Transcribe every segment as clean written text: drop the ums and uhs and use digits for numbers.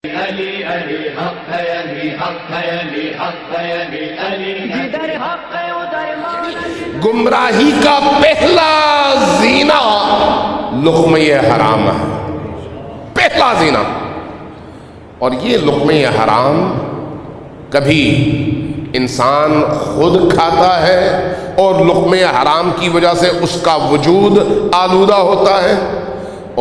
علی علی حق ہے، علی حق ہے، علی حق ہے، علی علی جدھر حق ہے ادھر مولا۔ گمراہی کا پہلا زینہ لقمہ حرام ہے، پہلا زینہ۔ اور یہ لقمہ حرام کبھی انسان خود کھاتا ہے اور لقمہ حرام کی وجہ سے اس کا وجود آلودہ ہوتا ہے،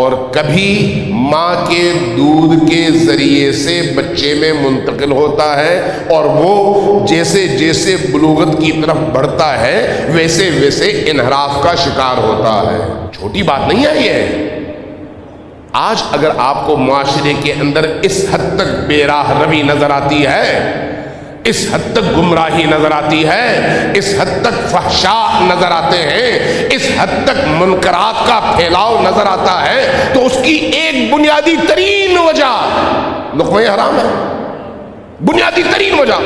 اور کبھی ماں کے دودھ کے ذریعے سے بچے میں منتقل ہوتا ہے، اور وہ جیسے جیسے بلوغت کی طرف بڑھتا ہے ویسے ویسے انحراف کا شکار ہوتا ہے۔ چھوٹی بات نہیں ہے یہ۔ آج اگر آپ کو معاشرے کے اندر اس حد تک بے راہ روی نظر آتی ہے، اس حد تک گمراہی نظر آتی ہے، اس حد تک فحشاء نظر آتے ہیں، اس حد تک منکرات کا پھیلاؤ نظر آتا ہے، تو اس کی ایک بنیادی ترین وجہ لقمہ حرام ہے، بنیادی ترین وجہ۔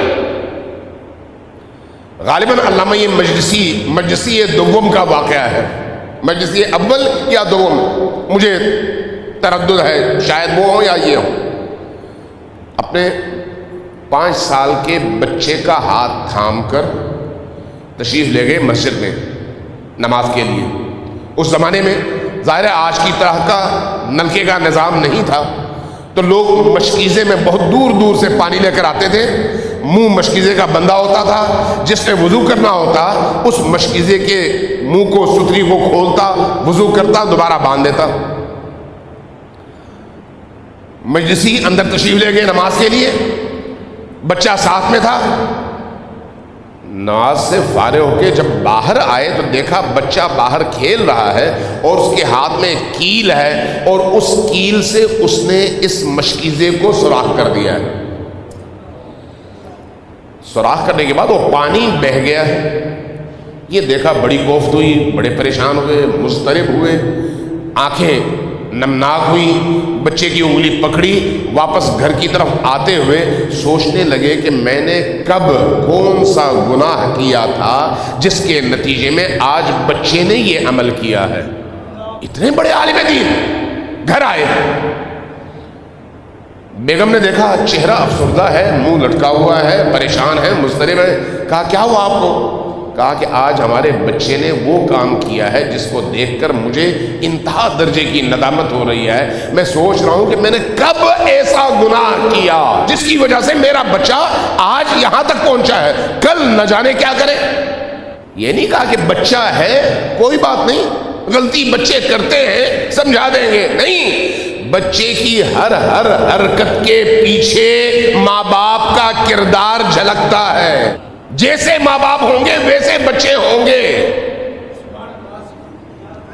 غالباً علامہ یہ مجلسی دوم کا واقعہ ہے، مجلسی اول یا دوم، مجھے تردد ہے، شاید وہ ہو یا یہ ہو۔ اپنے 5 سال کے بچے کا ہاتھ تھام کر تشریف لے گئے مسجد میں نماز کے لیے۔ اس زمانے میں ظاہر ہے آج کی طرح کا نلکے کا نظام نہیں تھا، تو لوگ مشکیزے میں بہت دور دور سے پانی لے کر آتے تھے۔ منہ مشکیزے کا بندہ ہوتا تھا، جس نے وضو کرنا ہوتا اس مشکیزے کے منہ کو، ستری کو کھولتا، وضو کرتا، دوبارہ باندھ دیتا۔ مجلسی اندر تشریف لے گئے نماز کے لیے، بچہ ساتھ میں تھا۔ نماز سے فارغ ہو کے جب باہر آئے تو دیکھا بچہ باہر کھیل رہا ہے اور اس کے ہاتھ میں کیل ہے، اور اس کیل سے اس نے اس مشکیزے کو سوراخ کر دیا ہے۔ سوراخ کرنے کے بعد وہ پانی بہہ گیا ہے۔ یہ دیکھا، بڑی کوفت ہوئی، بڑے پریشان ہوئے، مضطرب ہوئے، آنکھیں نمناک ہوئی، بچے کی انگلی پکڑی، واپس گھر کی طرف آتے ہوئے سوچنے لگے کہ میں نے کب کون سا گناہ کیا تھا جس کے نتیجے میں آج بچے نے یہ عمل کیا ہے۔ اتنے بڑے عالم دین گھر آئے، بیگم نے دیکھا چہرہ افسردہ ہے، منہ لٹکا ہوا ہے، پریشان ہے، مضطرب ہے۔ کہا کیا ہوا آپ کو؟ کہا کہ آج ہمارے بچے نے وہ کام کیا ہے جس کو دیکھ کر مجھے انتہا درجے کی ندامت ہو رہی ہے۔ میں سوچ رہا ہوں کہ میں نے کب ایسا گناہ کیا جس کی وجہ سے میرا بچہ آج یہاں تک پہنچا ہے، کل نہ جانے کیا کرے۔ یہ نہیں کہا کہ بچہ ہے کوئی بات نہیں، غلطی بچے کرتے ہیں، سمجھا دیں گے، نہیں، بچے کی ہر حرکت کے پیچھے ماں باپ کا کردار جھلکتا ہے۔ جیسے ماں باپ ہوں گے ویسے بچے ہوں گے۔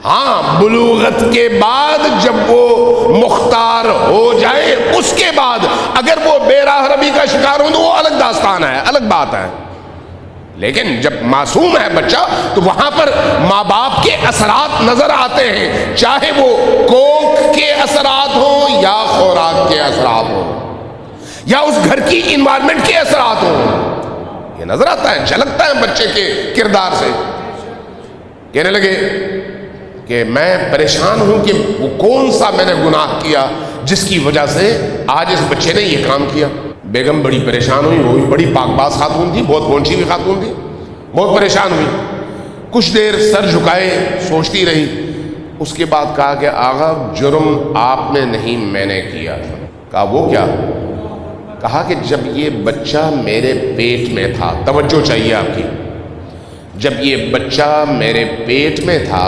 ہاں، بلوغت کے بعد جب وہ مختار ہو جائے اس کے بعد اگر وہ بے راہ روی کا شکار ہوں تو وہ الگ داستان ہے، الگ بات ہے۔ لیکن جب معصوم ہے بچہ تو وہاں پر ماں باپ کے اثرات نظر آتے ہیں، چاہے وہ کوکھ کے اثرات ہوں یا خوراک کے اثرات ہوں یا اس گھر کی انوائرمنٹ کے اثرات ہوں، یہ نظر آتا ہے، جھلکتا ہے بچے کے کردار سے۔ کہنے لگے کہ میں پریشان ہوں کہ وہ کون سا میں نے گناہ کیا جس کی وجہ سے آج اس بچے نے یہ کام کیا۔ بیگم بڑی پریشان ہوئی، وہ بھی بڑی پاک باز خاتون تھی، بہت پہنچی ہوئی خاتون تھی، بہت پریشان ہوئی۔ کچھ دیر سر جھکائے سوچتی رہی، اس کے بعد کہا کہ آغا جرم آپ نے نہیں میں نے کیا تھا۔ کہا وہ کیا؟ کہا کہ جب یہ بچہ میرے پیٹ میں تھا، توجہ چاہیے آپ کی، جب یہ بچہ میرے پیٹ میں تھا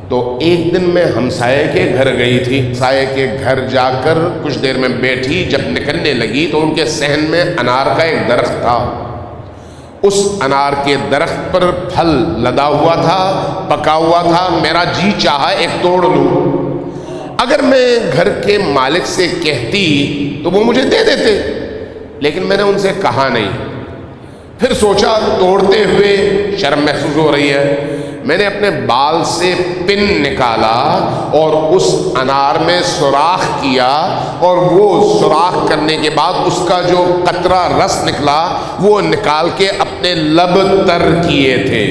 تو ایک دن میں ہمسائے کے گھر گئی تھی۔ ہمسائے کے گھر جا کر کچھ دیر میں بیٹھی، جب نکلنے لگی تو ان کے صحن میں انار کا ایک درخت تھا۔ اس انار کے درخت پر پھل لدا ہوا تھا، پکا ہوا تھا۔ میرا جی چاہا ایک توڑ لوں، اگر میں گھر کے مالک سے کہتی تو وہ مجھے دے دیتے، لیکن میں نے ان سے کہا نہیں۔ پھر سوچا توڑتے ہوئے شرم محسوس ہو رہی ہے، میں نے اپنے بال سے پن نکالا اور اس انار میں سوراخ کیا، اور وہ سوراخ کرنے کے بعد اس کا جو قطرہ رس نکلا وہ نکال کے اپنے لب تر کیے تھے۔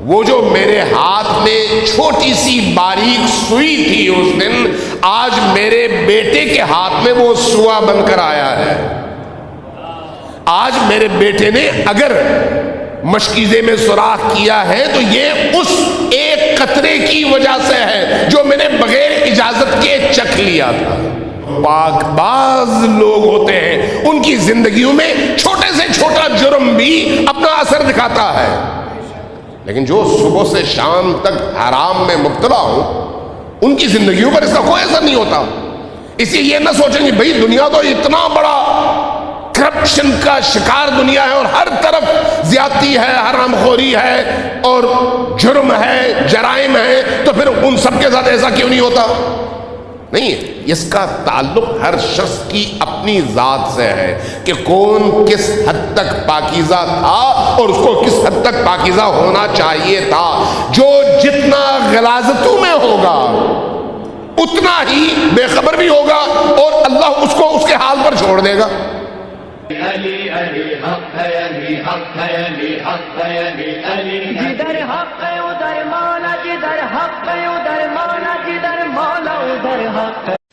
وہ جو میرے ہاتھ میں چھوٹی سی باریک سوئی تھی اس دن، آج میرے بیٹے کے ہاتھ میں وہ سوا بن کر آیا ہے۔ آج میرے بیٹے نے اگر مشکیزے میں سوراخ کیا ہے تو یہ اس ایک قطرے کی وجہ سے ہے جو میں نے بغیر اجازت کے چکھ لیا تھا۔ پاک باز لوگ ہوتے ہیں، ان کی زندگیوں میں چھوٹے سے چھوٹا جرم بھی اپنا اثر دکھاتا ہے، لیکن جو صبح سے شام تک حرام میں مبتلا ہوں ان کی زندگیوں پر اس کا کوئی اثر نہیں ہوتا۔ اس لیے یہ نہ سوچیں کہ بھئی دنیا تو اتنا بڑا کرپشن کا شکار دنیا ہے اور ہر طرف زیادتی ہے، حرام خوری ہے اور جرم ہے، جرائم ہے، تو پھر ان سب کے ساتھ ایسا کیوں نہیں ہوتا؟ نہیں، اس کا تعلق ہر شخص کی اپنی ذات سے ہے کہ کون کس حد تک پاکیزہ تھا اور اس کو کس حد تک پاکیزہ ہونا چاہیے تھا۔ جو جتنا غلاظتوں میں ہوگا اتنا ہی بے خبر بھی ہوگا اور اللہ اس کو اس کے حال پر چھوڑ دے گا۔ علی علی حق ہے، علی حق ہے، علی حق ہے، علی علی جدھر حق ہے ادھر مولا، جدھر حق ہے ادھر مولا، جدھر مولا ادھر حق ہے۔